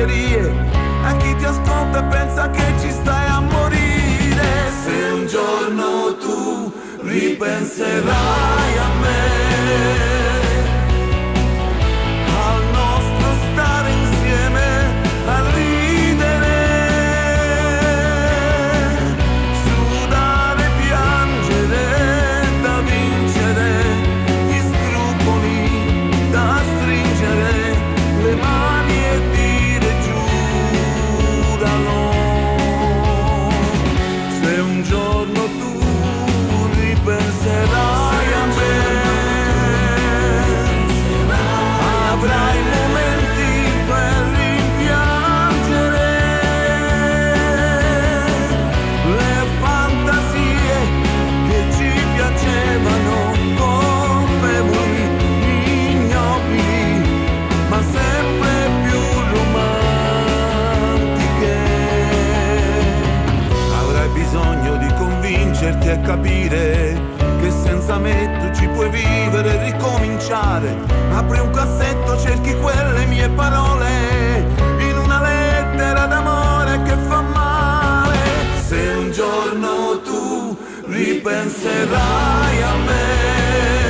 fesserie, a chi ti ascolta e pensa che ci stai a morire. Se un giorno tu ripenserai a me, al nostro stare insieme, a ridere, sudare, piangere, da vincere, gli scrupoli da stringere, le mani e dire giuralo. Se un giorno tu ripenserai a me, avrai momenti per rimpiangere le fantasie che ci piacevano, colpevoli, ignobili, ma sempre più romantiche. Avrai bisogno di convincerti e capire che senza me tu ci puoi vivere e ricominciare. Apri un cassetto, cerchi quelle mie parole in una lettera d'amore che fa male. Se un giorno tu ripenserai a me,